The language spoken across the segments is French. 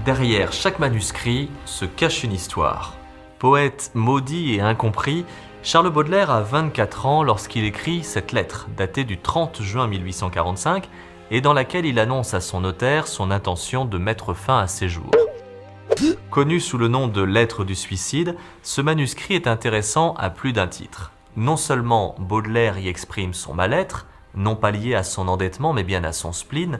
Derrière chaque manuscrit se cache une histoire. Poète maudit et incompris, Charles Baudelaire a 24 ans lorsqu'il écrit cette lettre, datée du 30 juin 1845, et dans laquelle il annonce à son notaire son intention de mettre fin à ses jours. Connu sous le nom de Lettre du suicide, ce manuscrit est intéressant à plus d'un titre. Non seulement Baudelaire y exprime son mal-être, non pas lié à son endettement mais bien à son spleen,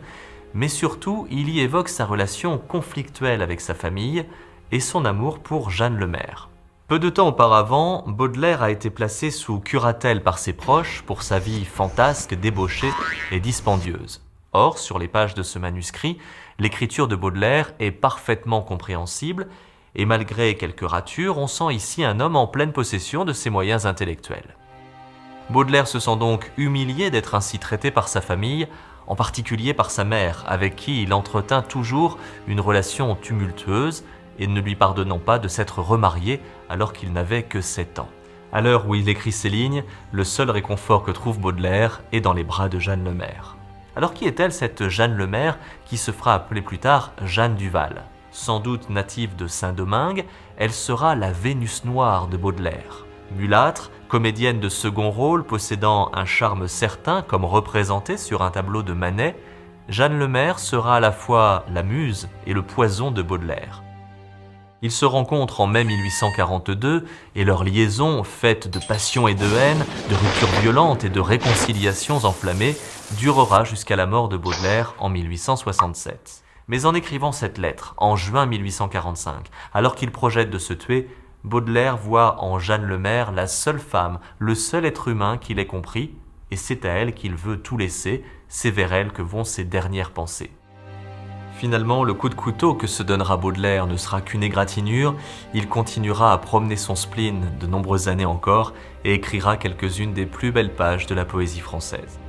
mais surtout il y évoque sa relation conflictuelle avec sa famille et son amour pour Jeanne Lemaire. Peu de temps auparavant, Baudelaire a été placé sous curatelle par ses proches pour sa vie fantasque, débauchée et dispendieuse. Or, sur les pages de ce manuscrit, l'écriture de Baudelaire est parfaitement compréhensible et malgré quelques ratures, on sent ici un homme en pleine possession de ses moyens intellectuels. Baudelaire se sent donc humilié d'être ainsi traité par sa famille, en particulier par sa mère, avec qui il entretint toujours une relation tumultueuse et ne lui pardonnant pas de s'être remarié alors qu'il n'avait que 7 ans. À l'heure où il écrit ces lignes, le seul réconfort que trouve Baudelaire est dans les bras de Jeanne Lemaire. Alors qui est-elle cette Jeanne Lemaire qui se fera appeler plus tard Jeanne Duval? Sans doute native de Saint-Domingue, elle sera la Vénus noire de Baudelaire. Mulâtre, comédienne de second rôle possédant un charme certain comme représenté sur un tableau de Manet, Jeanne Lemaire sera à la fois la muse et le poison de Baudelaire. Ils se rencontrent en mai 1842 et leur liaison, faite de passion et de haine, de ruptures violentes et de réconciliations enflammées, durera jusqu'à la mort de Baudelaire en 1867. Mais en écrivant cette lettre, en juin 1845, alors qu'il projette de se tuer, Baudelaire voit en Jeanne Lemaire la seule femme, le seul être humain qu'il ait compris, et c'est à elle qu'il veut tout laisser, c'est vers elle que vont ses dernières pensées. Finalement, le coup de couteau que se donnera Baudelaire ne sera qu'une égratignure, il continuera à promener son spleen de nombreuses années encore et écrira quelques-unes des plus belles pages de la poésie française.